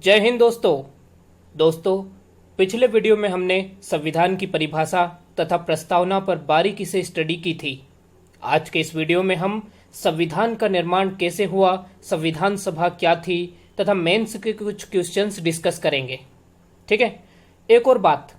जय हिंद दोस्तों पिछले वीडियो में हमने संविधान की परिभाषा तथा प्रस्तावना पर बारीकी से स्टडी की थी। आज के इस वीडियो में हम संविधान का निर्माण कैसे हुआ, संविधान सभा क्या थी तथा मेंस के कुछ क्वेश्चंस डिस्कस करेंगे। ठीक है। एक और बात,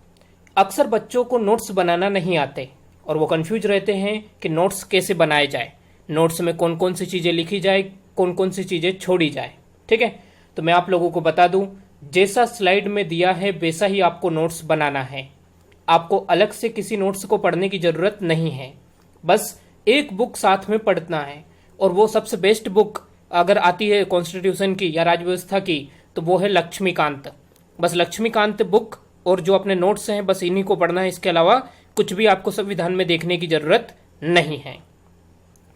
अक्सर बच्चों को नोट्स बनाना नहीं आते और वो कंफ्यूज रहते हैं कि नोट्स कैसे बनाए जाए, नोट्स में कौन कौन सी चीज़ें लिखी जाए, कौन कौन सी चीज़ें छोड़ी जाए। ठीक है। तो मैं आप लोगों को बता दूं, जैसा स्लाइड में दिया है वैसा ही आपको नोट्स बनाना है। आपको अलग से किसी नोट्स को पढ़ने की जरूरत नहीं है, बस एक बुक साथ में पढ़ना है। और वो सबसे बेस्ट बुक अगर आती है कॉन्स्टिट्यूशन की या राज्य व्यवस्था की तो वो है लक्ष्मीकांत। बस लक्ष्मीकांत बुक और जो अपने नोट्स हैं बस इन्हीं को पढ़ना है। इसके अलावा कुछ भी आपको संविधान में देखने की जरूरत नहीं है।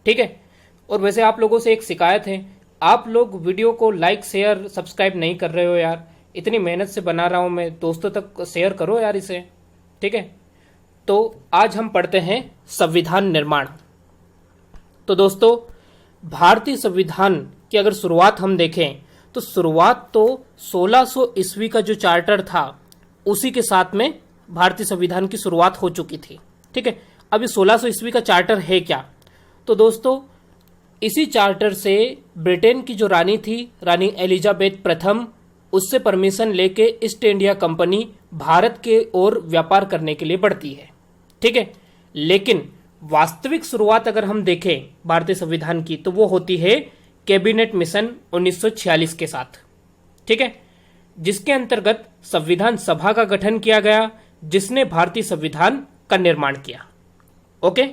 ठीक है। और वैसे आप लोगों से एक शिकायत है, आप लोग वीडियो को लाइक शेयर सब्सक्राइब नहीं कर रहे हो यार। इतनी मेहनत से बना रहा हूं मैं, दोस्तों तक शेयर करो यार इसे। ठीक है। तो आज हम पढ़ते हैं संविधान निर्माण। तो दोस्तों, भारतीय संविधान की अगर शुरुआत हम देखें तो शुरुआत तो 1600 ईस्वी का जो चार्टर था उसी के साथ में भारतीय संविधान की शुरुआत हो चुकी थी। ठीक है। अभी 1600 ईस्वी का चार्टर है क्या? तो दोस्तों, इसी चार्टर से ब्रिटेन की जो रानी थी, रानी एलिजाबेथ प्रथम, उससे परमिशन लेके ईस्ट इंडिया कंपनी भारत के ओर व्यापार करने के लिए बढ़ती है। ठीक है। लेकिन वास्तविक शुरुआत अगर हम देखें भारतीय संविधान की तो वो होती है कैबिनेट मिशन 1946 के साथ। ठीक है। जिसके अंतर्गत संविधान सभा का गठन किया गया, जिसने भारतीय संविधान का निर्माण किया। ओके।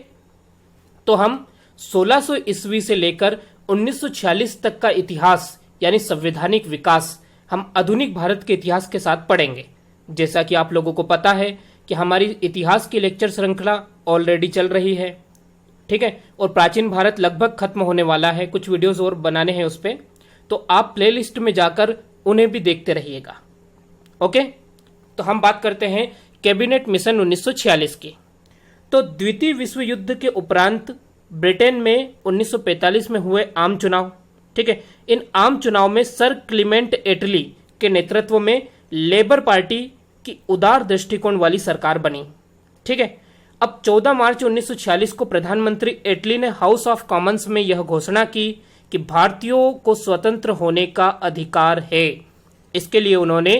तो हम 1600 ईस्वी से लेकर 1946 तक का इतिहास यानी संवैधानिक विकास हम आधुनिक भारत के इतिहास के साथ पढ़ेंगे। जैसा कि आप लोगों को पता है कि हमारी इतिहास की लेक्चर श्रृंखला ऑलरेडी चल रही है। ठीक है। और प्राचीन भारत लगभग खत्म होने वाला है, कुछ वीडियोस और बनाने हैं उस पर, तो आप प्लेलिस्ट में जाकर उन्हें भी देखते रहिएगा। ओके। तो हम बात करते हैं कैबिनेट मिशन 1946 की। तो द्वितीय विश्व युद्ध के उपरांत ब्रिटेन में 1945 में हुए आम चुनाव। ठीक है। इन आम चुनाव में सर क्लीमेंट एटली के नेतृत्व में लेबर पार्टी की उदार दृष्टिकोण वाली सरकार बनी। ठीक है। अब 14 मार्च 1946 को प्रधानमंत्री एटली ने हाउस ऑफ कॉमन्स में यह घोषणा की कि भारतीयों को स्वतंत्र होने का अधिकार है। इसके लिए उन्होंने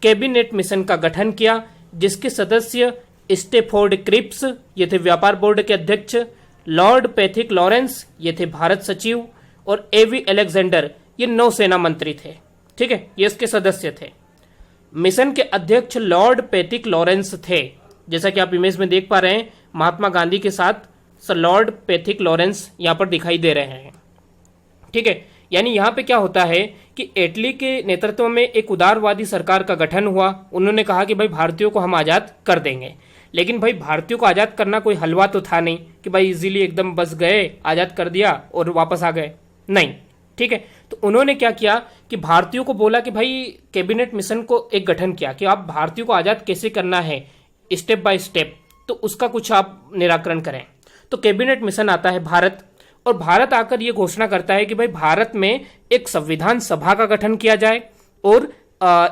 कैबिनेट मिशन का गठन किया, जिसके सदस्य स्टेफोर्ड क्रिप्स, ये थे व्यापार बोर्ड के अध्यक्ष, लॉर्ड पैथिक लॉरेंस, ये थे भारत सचिव, और एवी अलेक्जेंडर, ये नौसेना मंत्री थे। ठीक है। ये इसके सदस्य थे। मिशन के अध्यक्ष लॉर्ड पैथिक लॉरेंस थे। जैसा कि आप इमेज में देख पा रहे हैं, महात्मा गांधी के साथ सर लॉर्ड पैथिक लॉरेंस यहां पर दिखाई दे रहे हैं। ठीक है। यानी यहां पे क्या होता है कि एटली के नेतृत्व में एक उदारवादी सरकार का गठन हुआ। उन्होंने कहा कि भाई भारतीयों को हम आजाद कर देंगे। लेकिन भाई भारतीयों को आजाद करना कोई हलवा तो था नहीं कि भाई इजीली एकदम बस गए, आजाद कर दिया और वापस आ गए। नहीं। ठीक है। तो उन्होंने क्या किया कि भारतीयों को बोला कि भाई कैबिनेट मिशन को एक गठन किया कि आप भारतीयों को आजाद कैसे करना है स्टेप बाय स्टेप, तो उसका कुछ आप निराकरण करें। तो कैबिनेट मिशन आता है भारत, और भारत आकर यह घोषणा करता है कि भाई भारत में एक संविधान सभा का गठन किया जाए और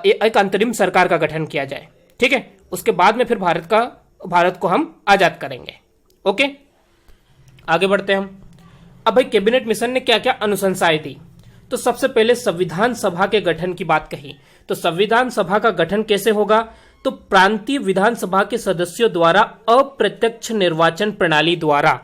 एक अंतरिम सरकार का गठन किया जाए। ठीक है। उसके बाद में फिर भारत को हम आजाद करेंगे। ओके। आगे बढ़ते हैं हम। अब भाई कैबिनेट मिशन ने क्या क्या अनुशंसाएं दी? तो सबसे पहले संविधान सभा के गठन की बात कही। तो संविधान सभा का गठन कैसे होगा? तो प्रांतीय विधानसभा के सदस्यों द्वारा अप्रत्यक्ष निर्वाचन प्रणाली द्वारा।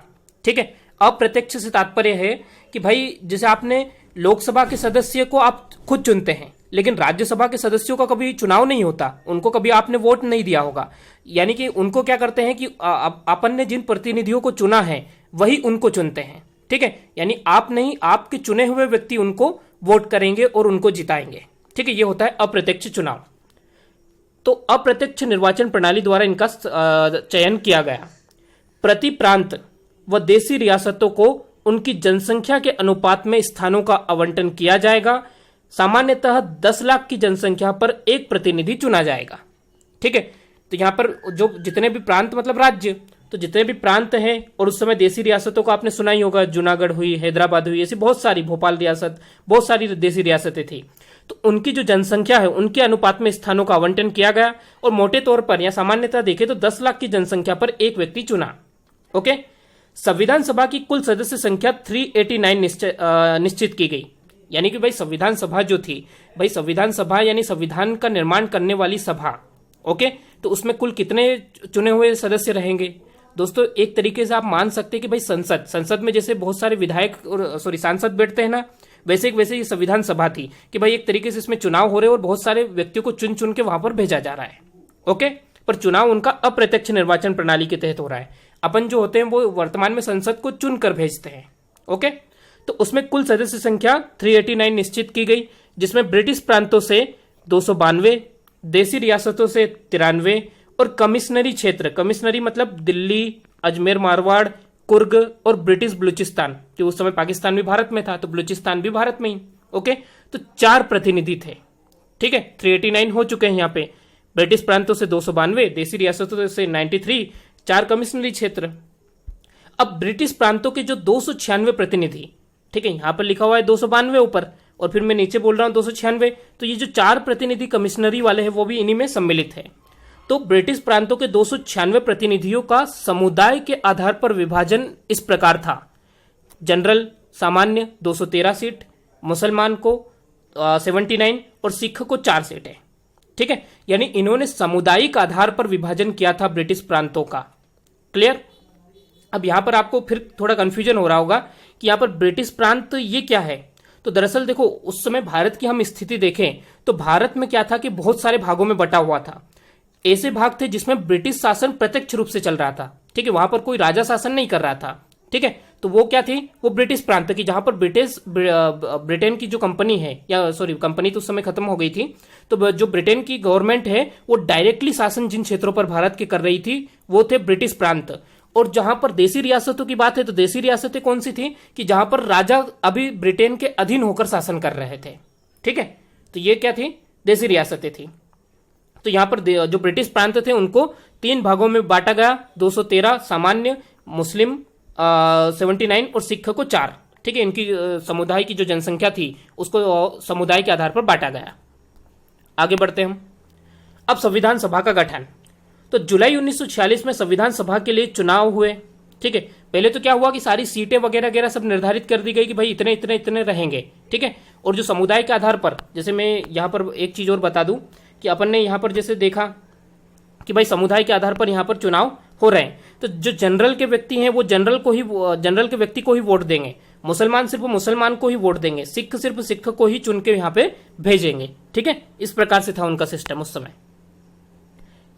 ठीक है। अप्रत्यक्ष से तात्पर्य है कि भाई जैसे आपने लोकसभा के सदस्य को आप खुद चुनते हैं, लेकिन राज्यसभा के सदस्यों का कभी चुनाव नहीं होता, उनको कभी आपने वोट नहीं दिया होगा। यानी कि उनको क्या करते हैं कि अपन ने जिन प्रतिनिधियों को चुना है वही उनको चुनते हैं। ठीक है। यानी आप नहीं, आपके चुने हुए व्यक्ति उनको वोट करेंगे और उनको जिताएंगे। ठीक है। ये होता है अप्रत्यक्ष चुनाव। तो अप्रत्यक्ष निर्वाचन प्रणाली द्वारा इनका चयन किया गया। प्रति प्रांत व देशी रियासतों को उनकी जनसंख्या के अनुपात में स्थानों का आवंटन किया जाएगा। सामान्यतः 10 लाख की जनसंख्या पर एक प्रतिनिधि चुना जाएगा। ठीक है। तो यहां पर जो जितने भी प्रांत मतलब राज्य, तो जितने भी प्रांत हैं, और उस समय देसी रियासतों को आपने सुना ही होगा, जूनागढ़ हुई, हैदराबाद हुई, ऐसी बहुत सारी, भोपाल रियासत, बहुत सारी देसी रियासतें थी। तो उनकी जो जनसंख्या है उनके अनुपात में स्थानों का आवंटन किया गया, और मोटे तौर पर या सामान्यतः देखें तो 10 लाख की जनसंख्या पर एक व्यक्ति चुना। ओके। संविधान सभा की कुल सदस्य संख्या 389 निश्चित की गई। यानी कि भाई संविधान सभा जो थी, भाई संविधान सभा यानी संविधान का निर्माण करने वाली सभा। ओके। तो उसमें कुल कितने चुने हुए सदस्य रहेंगे दोस्तों? एक तरीके से आप मान सकते हैं कि भाई संसद में जैसे बहुत सारे विधायक और सांसद बैठते हैं ना, वैसे ये संविधान सभा थी कि भाई एक तरीके से इसमें चुनाव हो रहे हैं और बहुत सारे व्यक्तियों को चुन चुन के वहां पर भेजा जा रहा है। ओके। पर चुनाव उनका अप्रत्यक्ष निर्वाचन प्रणाली के तहत हो रहा है। अपन जो होते हैं वो वर्तमान में संसद को चुनकर भेजते हैं। ओके। तो उसमें कुल सदस्य संख्या 389 निश्चित की गई, जिसमें ब्रिटिश प्रांतों से 292, देसी रियासतों से 93 और कमिश्नरी क्षेत्र, कमिश्नरी मतलब दिल्ली, अजमेर मारवाड़, कुर्ग और ब्रिटिश बलूचिस्तान, जो उस समय पाकिस्तान भी भारत में था तो बलूचिस्तान भी भारत में ही। ओके। तो 4 प्रतिनिधि थे। ठीक है, 389 हो चुके हैं यहाँ पे। ब्रिटिश प्रांतों से 292, देसी रियासतों से 93, 4 कमिश्नरी क्षेत्र। अब ब्रिटिश प्रांतों के जो 296 प्रतिनिधि, ठीक है, यहां पर लिखा हुआ है 292 ऊपर, और फिर मैं नीचे बोल रहा हूं 296, तो ये जो 4 प्रतिनिधि कमिश्नरी वाले हैं वो भी इन्हीं में सम्मिलित है। तो ब्रिटिश प्रांतों के 296 प्रतिनिधियों का समुदाय के आधार पर विभाजन इस प्रकार था। जनरल सामान्य 213 सीट, मुसलमान को 79 और सिख को 4 सीट है। ठीक है, यानी इन्होंने सामुदायिक आधार पर विभाजन किया था ब्रिटिश प्रांतों का। क्लियर? अब यहां पर आपको फिर थोड़ा कंफ्यूजन हो रहा होगा कि यहां पर ब्रिटिश प्रांत ये क्या है। तो दरअसल देखो, उस समय भारत की हम स्थिति देखें तो भारत में क्या था कि बहुत सारे भागों में बटा हुआ था। ऐसे भाग थे जिसमें ब्रिटिश शासन प्रत्यक्ष रूप से चल रहा था। ठीक है, वहां पर कोई राजा शासन नहीं कर रहा था। ठीक है, तो वो क्या थी, वो ब्रिटिश प्रांत की, जहां पर ब्रिटेन की जो कंपनी है, या सॉरी कंपनी तो उस समय खत्म हो गई थी, तो जो ब्रिटेन की गवर्नमेंट है वो डायरेक्टली शासन जिन क्षेत्रों पर भारत के कर रही थी वो थे ब्रिटिश प्रांत। और जहां पर देसी रियासतों की बात है तो देसी रियासतें कौन सी थी कि जहां पर राजा अभी ब्रिटेन के अधीन होकर शासन कर रहे थे। ठीक है, तो ये क्या थी, देसी रियासतें थी। तो यहां पर जो ब्रिटिश प्रांत थे उनको 3 भागों में बांटा गया, 213 सामान्य, मुस्लिम 79 और सिख को 4। ठीक है, इनकी समुदाय की जो जनसंख्या थी उसको समुदाय के आधार पर बांटा गया। आगे बढ़ते हम। अब संविधान सभा का गठन। तो जुलाई 1946 में संविधान सभा के लिए चुनाव हुए। ठीक है, पहले तो क्या हुआ कि सारी सीटें वगैरह वगैरह सब निर्धारित कर दी गई कि भाई इतने इतने इतने रहेंगे। ठीक है, और जो समुदाय के आधार पर, जैसे मैं यहां पर एक चीज और बता दूं कि अपन ने यहां पर जैसे देखा कि भाई समुदाय के आधार पर यहां पर चुनाव हो रहे हैं, तो जो जनरल के व्यक्ति हैं वो जनरल के व्यक्ति को ही वोट देंगे, मुसलमान सिर्फ मुसलमान को ही वोट देंगे, सिख सिर्फ सिख को ही चुन के यहाँ पे भेजेंगे। ठीक है, इस प्रकार से था उनका सिस्टम उस समय।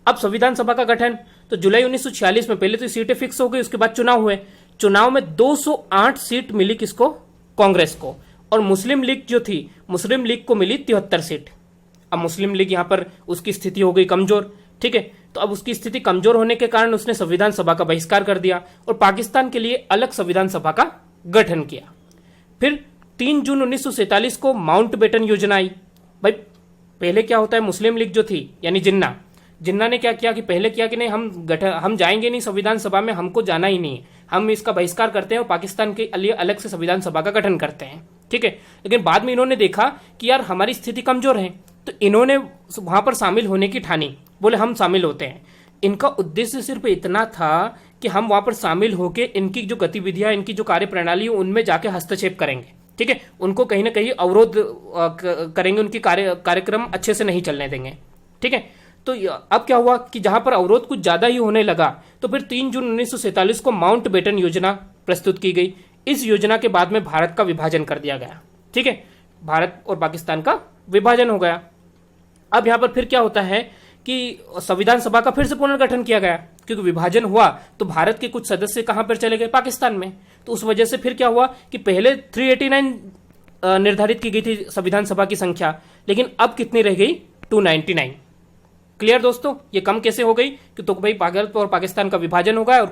अब संविधान सभा का गठन, तो जुलाई 1946 में पहले तो सीटें फिक्स हो गई, उसके बाद चुनाव हुए। चुनाव में 208 सीट मिली किसको, कांग्रेस को, और मुस्लिम लीग जो थी, मुस्लिम लीग को मिली 73 सीट। अब मुस्लिम लीग यहां पर उसकी स्थिति हो गई कमजोर। ठीक है, तो अब उसकी स्थिति कमजोर होने के कारण उसने संविधान सभा का बहिष्कार कर दिया और पाकिस्तान के लिए अलग संविधान सभा का गठन किया। फिर 3 जून 1947 को माउंटबेटन योजना आई। भाई पहले क्या होता है, मुस्लिम लीग जो थी यानी जिन्ना ने क्या किया कि पहले किया कि नहीं, हम जाएंगे नहीं संविधान सभा में, हमको जाना ही नहीं है, हम इसका बहिष्कार करते हैं और पाकिस्तान के लिए अलग से संविधान सभा का गठन करते हैं। ठीक है, लेकिन बाद में इन्होंने देखा कि यार हमारी स्थिति कमजोर है, तो इन्होंने वहां पर शामिल होने की ठानी, बोले हम शामिल होते हैं। इनका उद्देश्य सिर्फ इतना था कि हम वहां पर शामिल होकर इनकी जो गतिविधियां, इनकी जो कार्य प्रणाली है उनमें जाके हस्तक्षेप करेंगे। ठीक है, उनको कहीं ना कहीं अवरोध करेंगे, उनकी कार्यक्रम अच्छे से नहीं चलने देंगे। ठीक है, तो अब क्या हुआ कि जहां पर अवरोध कुछ ज्यादा ही होने लगा, तो फिर 3 जून 1947 को माउंटबेटन योजना प्रस्तुत की गई। इस योजना के बाद में भारत का विभाजन कर दिया गया। ठीक है, भारत और पाकिस्तान का विभाजन हो गया। अब यहां पर फिर क्या होता है कि संविधान सभा का फिर से पुनर्गठन किया गया, क्योंकि विभाजन हुआ तो भारत के कुछ सदस्य कहां पर चले गए, पाकिस्तान में। तो उस वजह से फिर क्या हुआ कि पहले 389 निर्धारित की गई थी संविधान सभा की संख्या, लेकिन अब कितनी रह गई, 299। क्लियर दोस्तों, ये कम कैसे हो गई कि तो भाई भारत और पाकिस्तान का विभाजन हो गया और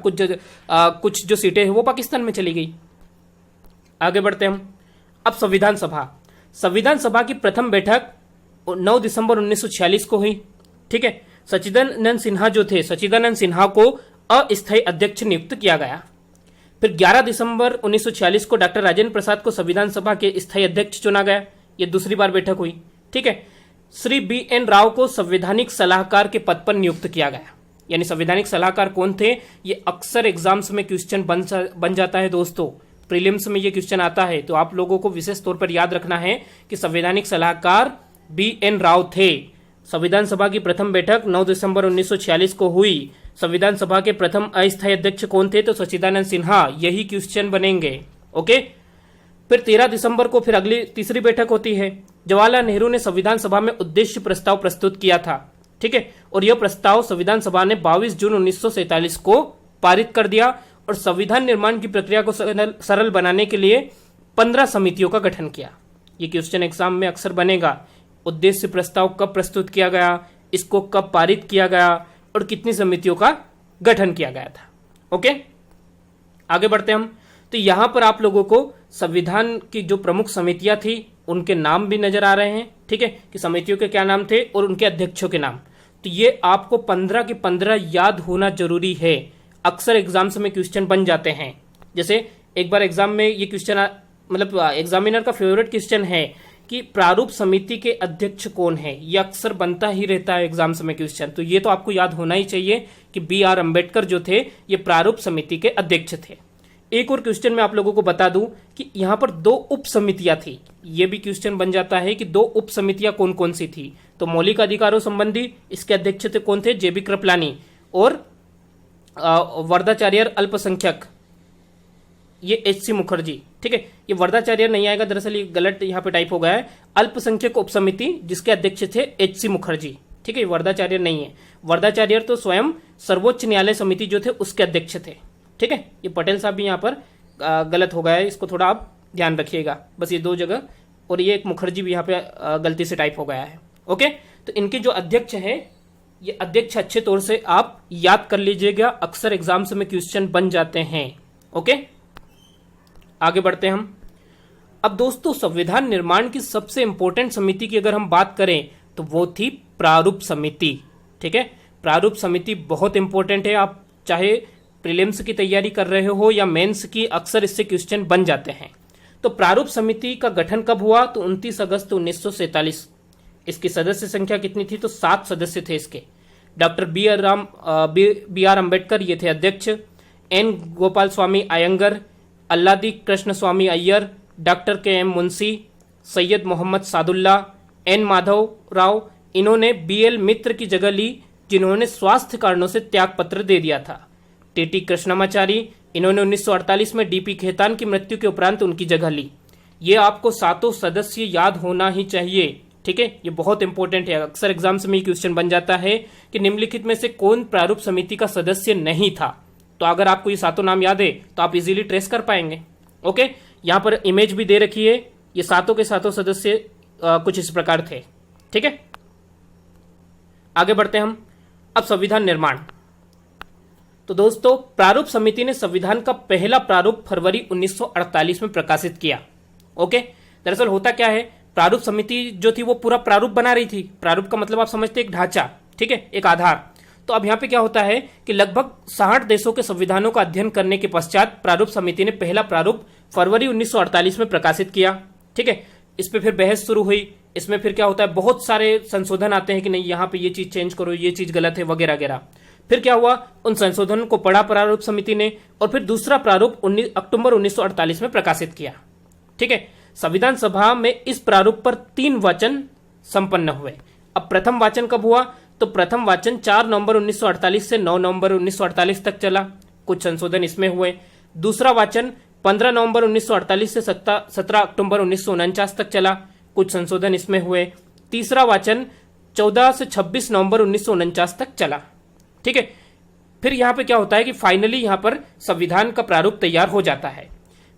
कुछ जो सीटें हैं वो पाकिस्तान में चली गई। आगे बढ़ते हम। अब संविधान सभा की प्रथम बैठक 9 दिसंबर 1946 को हुई। ठीक है, सच्चिदानंद सिन्हा जो थे, सच्चिदानंद सिन्हा को अस्थायी अध्यक्ष नियुक्त किया गया। फिर 11 दिसंबर 1946 को डॉक्टर राजेंद्र प्रसाद को संविधान सभा के स्थायी अध्यक्ष चुना गया। ये दूसरी बार बैठक हुई। ठीक है। श्री बी.एन. राव को संवैधानिक सलाहकार के पद पर नियुक्त किया गया। यानी संवैधानिक सलाहकार कौन थे, ये अक्सर एग्जाम्स में क्वेश्चन बन जाता है दोस्तों। प्रीलिम्स में ये क्वेश्चन आता है, तो आप लोगों को विशेष तौर पर याद रखना है कि संवैधानिक सलाहकार बी.एन. राव थे। संविधान सभा की प्रथम बैठक 9 दिसंबर 1946 को हुई। संविधान सभा के प्रथम अस्थायी अध्यक्ष कौन थे, तो सच्चिदानंद सिन्हा। यही क्वेश्चन बनेंगे। ओके। फिर 13 दिसंबर को फिर अगली तीसरी बैठक होती है। जवाहरलाल नेहरू ने संविधान सभा में उद्देश्य प्रस्ताव प्रस्तुत किया था। ठीक है। और यह प्रस्ताव संविधान सभा ने 22 जून 1947 को पारित कर दिया और संविधान निर्माण की प्रक्रिया को सरल बनाने के लिए 15 समितियों का गठन किया। ये क्वेश्चन एग्जाम में अक्सर बनेगा। उद्देश्य प्रस्ताव कब प्रस्तुत किया गया, इसको कब पारित किया गया और कितनी समितियों का गठन किया गया था। ओके, आगे बढ़ते हम। तो यहां पर आप लोगों को संविधान की जो प्रमुख समितियां थी उनके नाम भी नजर आ रहे हैं। ठीक है, कि समितियों के क्या नाम थे और उनके अध्यक्षों के नाम। तो ये आपको 15 के 15 याद होना जरूरी है। अक्सर एग्जाम्स में क्वेश्चन बन जाते हैं। जैसे एक बार एग्जाम में ये क्वेश्चन मतलब एग्जामिनर का फेवरेट क्वेश्चन है कि प्रारूप समिति के अध्यक्ष कौन है। ये अक्सर बनता ही रहता है एग्जाम्स में क्वेश्चन। तो ये तो आपको याद होना ही चाहिए कि बी.आर. अम्बेडकर जो थे ये प्रारूप समिति के अध्यक्ष थे। एक और क्वेश्चन मैं आप लोगों को बता दूं कि यहां पर 2 उप समितियां थी। ये भी क्वेश्चन बन जाता है कि 2 उप समितियां कौन कौन सी थी। तो मौलिक अधिकारों संबंधी इसके अध्यक्ष थे कौन थे, जे.बी. कृपलानी और वर्धाचार्य अल्पसंख्यक ये एच.सी. मुखर्जी। ठीक है, ये वर्धाचार्य नहीं आएगा, दरअसल ये गलत यहाँ पे टाइप हो गया है। अल्पसंख्यक उप समिति जिसके अध्यक्ष थे एच.सी. मुखर्जी। ठीक है, वर्धाचार्य नहीं है। वर्धाचार्य तो स्वयं सर्वोच्च न्यायालय समिति जो थे उसके अध्यक्ष थे। ठीक है, ये पटेल साहब भी यहाँ पर गलत हो गया है, इसको थोड़ा आप ध्यान रखिएगा। बस ये 2 जगह, और ये एक मुखर्जी भी यहाँ पे गलती से टाइप हो गया है। ओके, तो इनके जो अध्यक्ष है ये अध्यक्ष अच्छे तौर से आप याद कर लीजिएगा। अक्सर एग्जाम्स में क्वेश्चन बन जाते हैं। ओके, आगे बढ़ते हैं हम। अब दोस्तों संविधान निर्माण की सबसे इंपॉर्टेंट समिति की अगर हम बात करें तो वो थी प्रारूप समिति। ठीक है, प्रारूप समिति बहुत इंपॉर्टेंट है। आप चाहे प्रीलिम्स की तैयारी कर रहे हो या मेंस की, अक्सर इससे क्वेश्चन बन जाते हैं। तो प्रारूप समिति का गठन कब हुआ, तो 29 अगस्त 1947। इसकी सदस्य संख्या कितनी थी, तो 7 सदस्य थे इसके। Doctor B R. अम्बेडकर ये थे अध्यक्ष, N. Gopalaswami Ayyangar, Alladi Krishnaswami Iyer, doctor K M. Munshi, Syed Mohammad Saadulla, N. Madhav Rau. इन्होंने बी.एल. मित्र की जगह ली जिन्होंने स्वास्थ्य कारणों से त्याग पत्र दे दिया था। टी.टी. कृष्णमाचारी, इन्होंने 1948 में डी.पी. खेतान की मृत्यु के उपरांत उनकी जगह ली। ये आपको 7 सदस्य याद होना ही चाहिए। ठीक है, ये बहुत इंपॉर्टेंट है। अक्सर एग्जाम्स में क्वेश्चन बन जाता है कि निम्नलिखित में से कौन प्रारूप समिति का सदस्य नहीं था। तो अगर आपको ये 7 नाम याद है तो आप इजीली ट्रेस कर पाएंगे। ओके, यहाँ पर इमेज भी दे रखी है। ये 7 के 7 सदस्य कुछ इस प्रकार थे। ठीक है, आगे बढ़ते हैं हम। अब संविधान निर्माण। तो दोस्तों प्रारूप समिति ने संविधान का पहला प्रारूप फरवरी 1948 में प्रकाशित किया। ओके, दरअसल होता क्या है, प्रारूप समिति जो थी वो पूरा प्रारूप बना रही थी। प्रारूप का मतलब आप समझते एक ढांचा। ठीक है, एक आधार। तो अब यहाँ पे क्या होता है कि लगभग 60 देशों के संविधानों का अध्ययन करने के पश्चात प्रारूप समिति ने पहला प्रारूप फरवरी 1948 में प्रकाशित किया। ठीक है, इस पे फिर बहस शुरू हुई। इसमें फिर क्या होता है, बहुत सारे संशोधन आते हैं कि नहीं यहाँ पे ये चीज चेंज करो, ये चीज गलत है वगैरह वगैरह। फिर क्या हुआ, उन संशोधनों को पढ़ा प्रारूप समिति ने और फिर दूसरा प्रारूप अक्टूबर 1948 में प्रकाशित किया। ठीक है, संविधान सभा में इस प्रारूप पर 3 वाचन संपन्न हुए। अब प्रथम वाचन कब हुआ, तो प्रथम वाचन 4 नवंबर 1948 से 9 नवंबर 1948 तक चला। कुछ संशोधन इसमें हुए। दूसरा वाचन 15 नवंबर 1948 से 17 अक्टूबर 1949 तक चला। कुछ संशोधन इसमें हुए। तीसरा वाचन 14 से 26 नवंबर 1949 तक चला। ठीक है, फिर यहां पे क्या होता है कि फाइनली यहां पर संविधान का प्रारूप तैयार हो जाता है।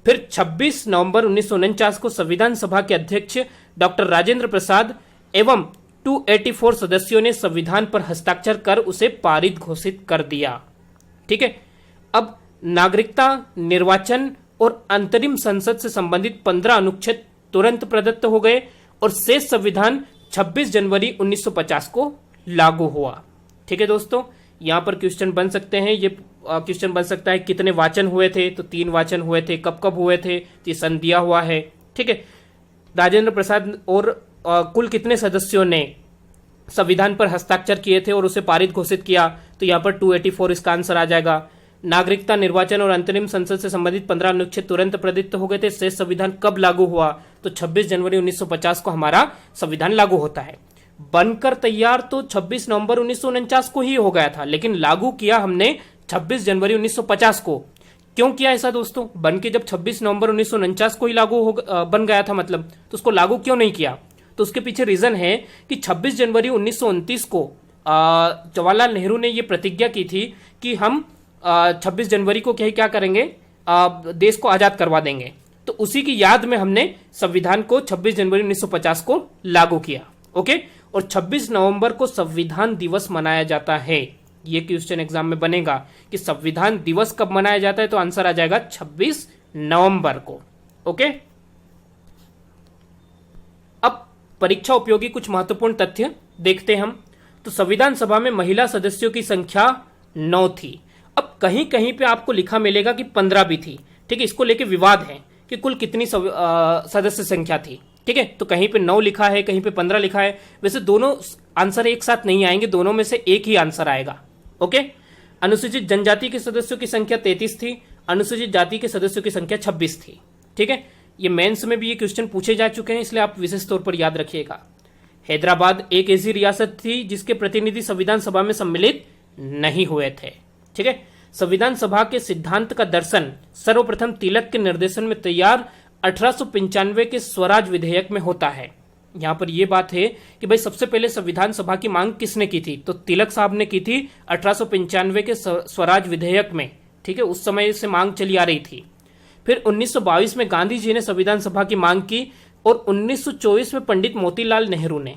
फिर 26 नवंबर 1949 को संविधान सभा के अध्यक्ष डॉक्टर राजेंद्र प्रसाद एवं 284 सदस्यों ने संविधान पर हस्ताक्षर कर उसे पारित घोषित कर दिया। ठीक है, अब नागरिकता, निर्वाचन और अंतरिम संसद से संबंधित 15 अनुच्छेद तुरंत प्रदत्त हो गए और शेष संविधान 26 जनवरी 1950 को लागू हुआ। ठीक है दोस्तों, यहां पर क्वेश्चन बन सकते हैं। ये क्वेश्चन बन सकता है कितने वाचन हुए थे, तो 3 वाचन हुए थे। कब कब हुए थे, तो ये सन दिया हुआ है। ठीक है। राजेंद्र प्रसाद और कुल कितने सदस्यों ने संविधान पर हस्ताक्षर किए थे और उसे पारित घोषित किया, तो यहाँ पर 284 इसका आंसर आ जाएगा। नागरिकता, निर्वाचन और अंतरिम संसद से संबंधित 15 अनुच्छेद तुरंत प्रदत्त हो गए थे। शेष संविधान कब लागू हुआ, तो 26 जनवरी 1950 को हमारा संविधान लागू होता है। बनकर तैयार तो 26 नवंबर 1949 को ही हो गया था, लेकिन लागू किया हमने 26 जनवरी 1950 को। क्यों किया ऐसा दोस्तों? बन के जब 26 नवंबर 1949 को ही बन गया था मतलब, तो उसको लागू क्यों नहीं किया? तो उसके पीछे रीजन है कि 26 जनवरी 1929 को जवाहरलाल नेहरू ने यह प्रतिज्ञा की थी कि हम 26 जनवरी को क्या करेंगे, देश को आजाद करवा देंगे। तो उसी की याद में हमने संविधान को 26 जनवरी 1950 को लागू किया। ओके। और 26 नवंबर को संविधान दिवस मनाया जाता है। ये क्वेश्चन एग्जाम में बनेगा कि संविधान दिवस कब मनाया जाता है, तो आंसर आ जाएगा 26 नवंबर को। ओके। अब परीक्षा उपयोगी कुछ महत्वपूर्ण तथ्य देखते हैं हम। तो संविधान सभा में महिला सदस्यों की संख्या 9 थी। अब कहीं कहीं पे आपको लिखा मिलेगा कि 15 भी थी। ठीक है। इसको लेके विवाद है कि कुल कितनी सदस्य संख्या थी। ठीक है। तो कहीं पे 9 लिखा है, कहीं पे 15 लिखा है। वैसे दोनों आंसर एक साथ नहीं आएंगे, दोनों में से एक ही आंसर आएगा। ओके। अनुसूचित जनजाति के सदस्यों की संख्या 33 थी। अनुसूचित जाति के सदस्यों की संख्या 26 थी। ठीक है। ये मेंस में भी ये क्वेश्चन पूछे जा चुके हैं, इसलिए आप विशेष तौर पर याद रखिएगा। हैदराबाद एक ऐसी रियासत थी जिसके प्रतिनिधि संविधान सभा में सम्मिलित नहीं हुए थे। ठीक है। संविधान सभा के सिद्धांत का दर्शन सर्वप्रथम तिलक के निर्देशन में तैयार 1895 के स्वराज विधेयक में होता है। यहां पर यह बात है कि भाई सबसे पहले संविधान सभा की मांग किसने की थी, तो तिलक साहब ने की थी 1895 के स्वराज विधेयक में। ठीक है। उस समय से मांग चली आ रही थी। फिर 1922 में गांधी जी ने संविधान सभा की मांग की और 1924 में पंडित मोतीलाल नेहरू ने।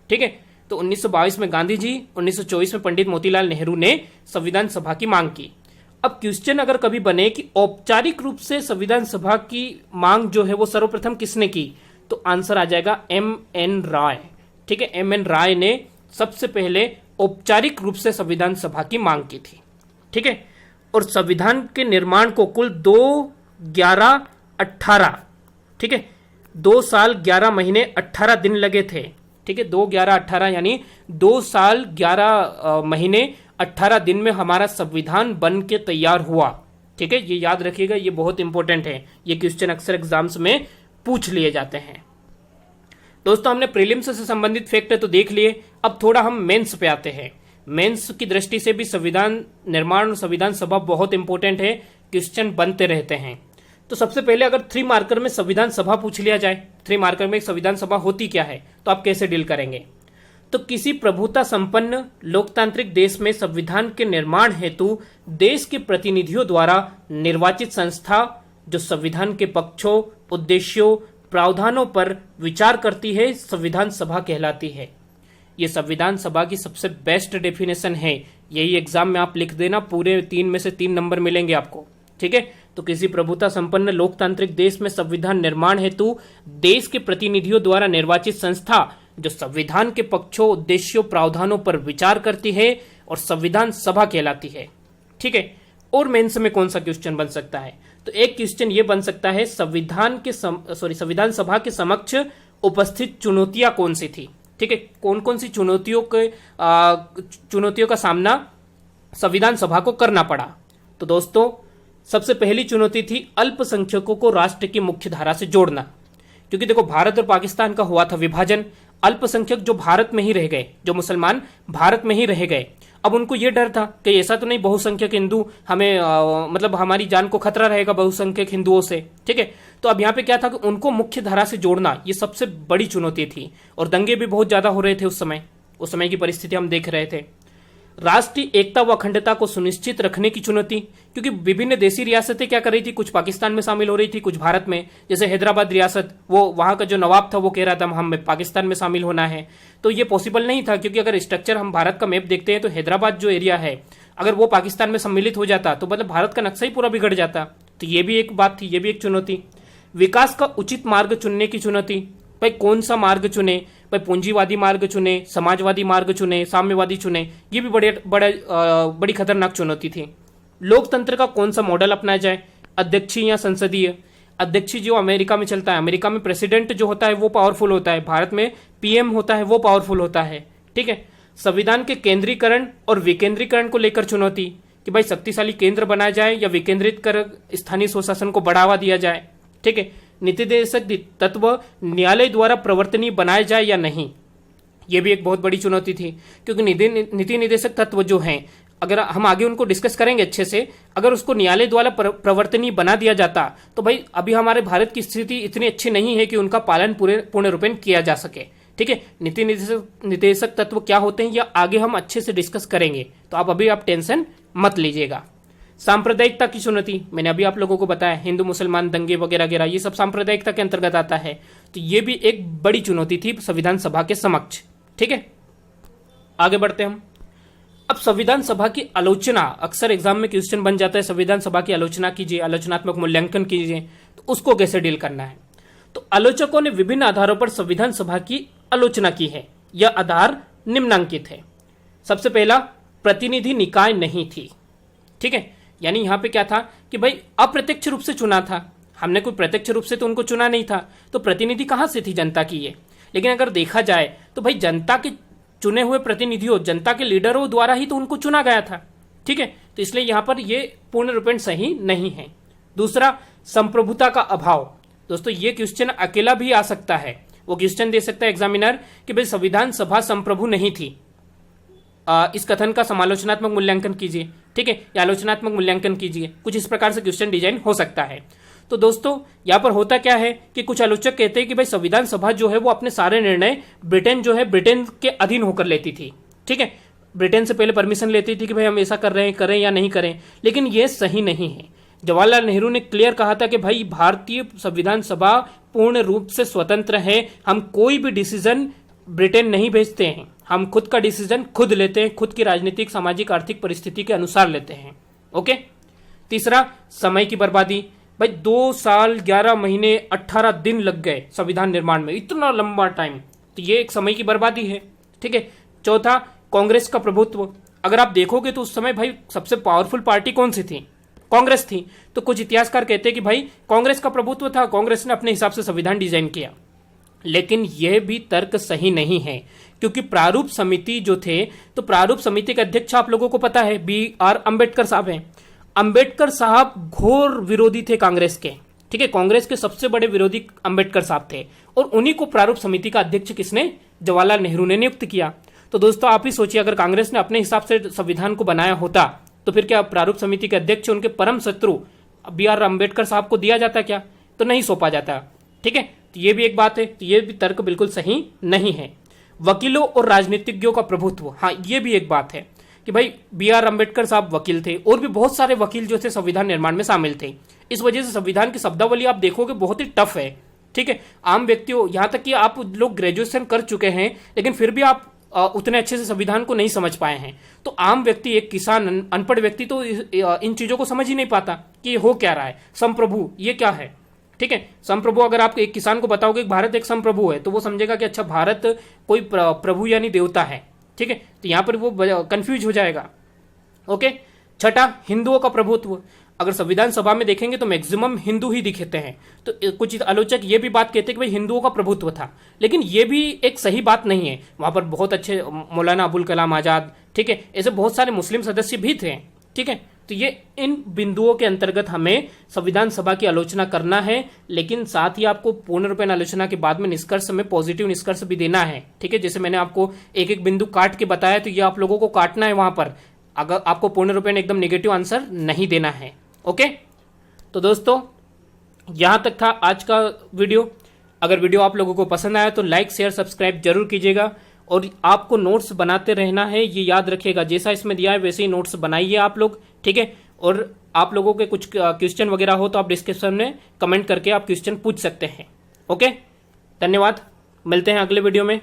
ठीक है। तो 1922 में गांधी जी, 1924 में पंडित मोतीलाल नेहरू ने संविधान सभा की मांग की। अब क्वेश्चन अगर कभी बने कि औपचारिक रूप से संविधान सभा की मांग जो है वो सर्वप्रथम किसने की, तो आंसर आ जाएगा M.N. राय। ठीक है। M.N. राय ने सबसे पहले औपचारिक रूप से संविधान सभा की मांग की थी। ठीक है। और संविधान के निर्माण को कुल 2, 11, 18, ठीक है, 2 साल 11 महीने 18 दिन लगे थे। ठीक है। 2, 11, 18 यानी 2 साल 11 महीने 18 दिन में हमारा संविधान बन के तैयार हुआ। ठीक है। ये याद रखिएगा, ये बहुत इंपॉर्टेंट है। ये क्वेश्चन अक्सर एग्जाम्स में पूछ लिए जाते हैं। दोस्तों हमने प्रीलिम्स से संबंधित फैक्ट तो देख लिए, अब थोड़ा हम मेंस पे आते हैं। मेंस की दृष्टि से भी संविधान निर्माण और संविधान सभा बहुत इंपॉर्टेंट है, क्वेश्चन बनते रहते हैं। तो सबसे पहले अगर 3 मार्कर में संविधान सभा पूछ लिया जाए, 3 मार्कर में एक संविधान सभा होती क्या है, तो आप कैसे डील करेंगे? तो किसी प्रभुता संपन्न लोकतांत्रिक देश में संविधान के निर्माण हेतु देश के प्रतिनिधियों द्वारा निर्वाचित संस्था जो संविधान के पक्षों, उद्देश्यों, प्रावधानों पर विचार करती है, संविधान सभा कहलाती है। यह संविधान सभा की सबसे बेस्ट डेफिनेशन है। यही एग्जाम में आप लिख देना, पूरे 3 में से 3 नंबर मिलेंगे आपको। ठीक है। तो किसी प्रभुता संपन्न लोकतांत्रिक देश में संविधान निर्माण हेतु देश के प्रतिनिधियों द्वारा निर्वाचित संस्था जो संविधान के पक्षों, उद्देश्यों, प्रावधानों पर विचार करती है और संविधान सभा कहलाती है। ठीक है। और मेंस में कौन सा क्वेश्चन बन सकता है? तो एक क्वेश्चन ये बन सकता है, संविधान सभा के समक्ष उपस्थित चुनौतियां कौन सी थी? ठीक है। कौन कौन सी चुनौतियों का सामना संविधान सभा को करना पड़ा? तो दोस्तों सबसे पहली चुनौती थी अल्पसंख्यकों को राष्ट्र की मुख्य धारा से जोड़ना। क्योंकि देखो भारत और पाकिस्तान का हुआ था विभाजन, अल्पसंख्यक जो भारत में ही रह गए, जो मुसलमान भारत में ही रह गए। अब उनको यह डर था कि ऐसा तो नहीं बहुसंख्यक हिंदू हमें मतलब हमारी जान को खतरा रहेगा बहुसंख्यक हिंदुओं से। ठीक है। तो अब यहाँ पे क्या था कि उनको मुख्य धारा से जोड़ना, ये सबसे बड़ी चुनौती थी। और दंगे भी बहुत ज्यादा हो रहे थे उस समय की परिस्थिति हम देख रहे थे। राष्ट्रीय एकता व अखंडता को सुनिश्चित रखने की चुनौती, क्योंकि विभिन्न देशी रियासतें क्या कर रही थी, कुछ पाकिस्तान में शामिल हो रही थी, कुछ भारत में। जैसे हैदराबाद रियासत, वो वहां का जो नवाब था वो कह रहा था हमें पाकिस्तान में शामिल होना है, तो ये पॉसिबल नहीं था। क्योंकि अगर स्ट्रक्चर हम भारत का मैप देखते हैं तो हैदराबाद जो एरिया है अगर वो पाकिस्तान में सम्मिलित हो जाता तो मतलब भारत का नक्शा ही पूरा बिगड़ जाता। तो ये भी एक बात थी, ये भी एक चुनौती। विकास का उचित मार्ग चुनने की चुनौती, भाई कौन सा मार्ग चुने, भाई पूंजीवादी मार्ग चुने, समाजवादी मार्ग चुने, साम्यवादी चुने, ये भी बड़ी खतरनाक चुनौती थी। लोकतंत्र का कौन सा मॉडल अपनाया जाए, अध्यक्षीय या संसदीय। अध्यक्षीय जो अमेरिका में चलता है, अमेरिका में प्रेसिडेंट जो होता है वो पावरफुल होता है, भारत में पीएम होता है वो पावरफुल होता है। ठीक है। संविधान के केंद्रीकरण और विकेंद्रीकरण को लेकर चुनौती कि भाई शक्तिशाली केंद्र बनाया जाए या विकेंद्रित कर स्थानीय स्वशासन को बढ़ावा दिया जाए। ठीक है। नीति निर्देशक तत्व न्यायालय द्वारा प्रवर्तनीय बनाया जाए या नहीं, यह भी एक बहुत बड़ी चुनौती थी, क्योंकि नीति निर्देशक तत्व जो हैं, अगर हम आगे उनको डिस्कस करेंगे अच्छे से, अगर उसको न्यायालय द्वारा प्रवर्तनीय बना दिया जाता तो भाई अभी हमारे भारत की स्थिति इतनी अच्छी नहीं है कि उनका पालन पूर्ण रूपेण किया जा सके। ठीक है। नीति निर्देशक तत्व क्या होते हैं यह आगे हम अच्छे से डिस्कस करेंगे, तो अभी आप टेंशन मत लीजिएगा। सांप्रदायिकता की चुनौती, मैंने अभी आप लोगों को बताया, हिंदू मुसलमान दंगे वगैरह वगैरह ये सब सांप्रदायिकता के अंतर्गत आता है, तो ये भी एक बड़ी चुनौती थी संविधान सभा के समक्ष। ठीक है। आगे बढ़ते हम। अब संविधान सभा की आलोचना, अक्सर एग्जाम में क्वेश्चन बन जाता है, संविधान सभा की आलोचना कीजिए, आलोचनात्मक मूल्यांकन कीजिए, तो उसको कैसे डील करना है। तो आलोचकों ने विभिन्न आधारों पर संविधान सभा की आलोचना की है। यह आधार निम्नांकित है। सबसे पहला, प्रतिनिधि निकाय नहीं थी। ठीक है। यानी यहां पे क्या था कि भाई अप्रत्यक्ष रूप से चुना था, हमने कोई प्रत्यक्ष रूप से तो उनको चुना नहीं था, तो प्रतिनिधि कहां से थी, जनता की ये। लेकिन अगर देखा जाए तो भाई जनता के चुने हुए प्रतिनिधियों, जनता के लीडरों द्वारा ही तो उनको चुना गया था। ठीक है। तो इसलिए यहां पर ये पूर्ण रूपेण सही नहीं है। दूसरा, संप्रभुता का अभाव। दोस्तों ये क्वेश्चन अकेला भी आ सकता है, वो क्वेश्चन दे सकता है एग्जामिनर कि भाई संविधान सभा संप्रभु नहीं थी। इस कथन का समालोचनात्मक मूल्यांकन कीजिए। ठीक है, या आलोचनात्मक मूल्यांकन कीजिए, कुछ इस प्रकार से क्वेश्चन डिजाइन हो सकता है। तो दोस्तों यहां पर होता क्या है कि कुछ आलोचक कहते हैं कि भाई संविधान सभा जो है वो अपने सारे निर्णय ब्रिटेन के अधीन होकर लेती थी। ठीक है। ब्रिटेन से पहले परमिशन लेती थी कि भाई हम ऐसा कर रहे हैं, करें या नहीं करें, लेकिन यह सही नहीं है। जवाहरलाल नेहरू ने क्लियर कहा था कि भाई भारतीय संविधान सभा पूर्ण रूप से स्वतंत्र है, हम कोई भी डिसीजन ब्रिटेन नहीं भेजते हैं, हम खुद का डिसीजन खुद लेते हैं, खुद की राजनीतिक, सामाजिक, आर्थिक परिस्थिति के अनुसार लेते हैं। ओके। तीसरा, समय की बर्बादी। भाई 2 साल 11 महीने 18 दिन लग गए संविधान निर्माण में, इतना लंबा टाइम, तो ये एक समय की बर्बादी है। ठीक है। चौथा, कांग्रेस का प्रभुत्व। अगर आप देखोगे तो उस समय भाई सबसे पावरफुल पार्टी कौन सी थी, कांग्रेस थी। तो कुछ इतिहासकार कहते हैं कि भाई कांग्रेस का प्रभुत्व था, कांग्रेस ने अपने हिसाब से संविधान डिजाइन किया। लेकिन यह भी तर्क सही नहीं है, क्योंकि प्रारूप समिति जो थे, तो प्रारूप समिति के अध्यक्ष आप लोगों को पता है BR अम्बेडकर साहब हैं। अम्बेडकर साहब घोर विरोधी थे कांग्रेस के। ठीक है। कांग्रेस के सबसे बड़े विरोधी अम्बेडकर साहब थे, और उन्हीं को प्रारूप समिति का अध्यक्ष किसने, जवाहरलाल नेहरू ने नियुक्त किया। तो दोस्तों आप ही सोचिए, अगर कांग्रेस ने अपने हिसाब से संविधान को बनाया होता तो फिर क्या प्रारूप समिति के अध्यक्ष उनके परम शत्रु BR अम्बेडकर साहब को दिया जाता, क्या तो नहीं सौंपा जाता। ठीक है। तो ये भी एक बात है, तो ये भी तर्क बिल्कुल सही नहीं है। वकीलों और राजनीतिज्ञों का प्रभुत्व, हाँ ये भी एक बात है कि भाई BR अम्बेडकर साहब वकील थे, और भी बहुत सारे वकील जो थे संविधान निर्माण में शामिल थे। इस वजह से संविधान की शब्दावली आप देखोगे बहुत ही टफ है। ठीक है। आम व्यक्तियों, यहां तक कि आप लोग ग्रेजुएशन कर चुके हैं लेकिन फिर भी आप उतने अच्छे से संविधान को नहीं समझ पाए हैं। तो आम व्यक्ति, एक किसान, अनपढ़ व्यक्ति तो इन चीजों को समझ ही नहीं पाता कि ये हो क्या रहा है, संप्रभु ये क्या है। ठीक है। संप्रभु अगर आप एक किसान को बताओगे कि भारत एक संप्रभु है, तो वो समझेगा कि अच्छा भारत कोई प्रभु यानी देवता है। ठीक है। तो यहां पर वो कंफ्यूज हो जाएगा। ओके। छठा, हिंदुओं का प्रभुत्व। अगर संविधान सभा में देखेंगे तो मैक्सिमम हिंदू ही दिखते हैं, तो कुछ आलोचक ये भी बात कहते हैं कि भाई हिंदुओं का प्रभुत्व था, लेकिन ये भी एक सही बात नहीं है। वहां पर बहुत अच्छे मौलाना अबुल कलाम आजाद, ठीक है, ऐसे बहुत सारे मुस्लिम सदस्य भी थे। ठीक है। तो ये इन बिंदुओं के अंतर्गत हमें संविधान सभा की आलोचना करना है, लेकिन साथ ही आपको पूर्ण रूपेण आलोचना के बाद में निष्कर्ष में पॉजिटिव निष्कर्ष भी देना है। ठीक है। जैसे मैंने आपको एक एक बिंदु काट के बताया, तो ये आप लोगों को काटना है वहां पर, अगर आपको पूर्ण रूपेण एकदम नेगेटिव आंसर नहीं देना है। ओके। तो दोस्तों यहां तक था आज का वीडियो। अगर वीडियो आप लोगों को पसंद आया तो लाइक, शेयर, सब्सक्राइब जरूर कीजिएगा, और आपको नोट्स बनाते रहना है, ये याद रखिएगा। जैसा इसमें दिया है वैसे ही नोट्स बनाइए आप लोग। ठीक है। और आप लोगों के कुछ क्वेश्चन वगैरह हो तो आप डिस्क्रिप्शन में कमेंट करके आप क्वेश्चन पूछ सकते हैं। ओके। धन्यवाद, मिलते हैं अगले वीडियो में।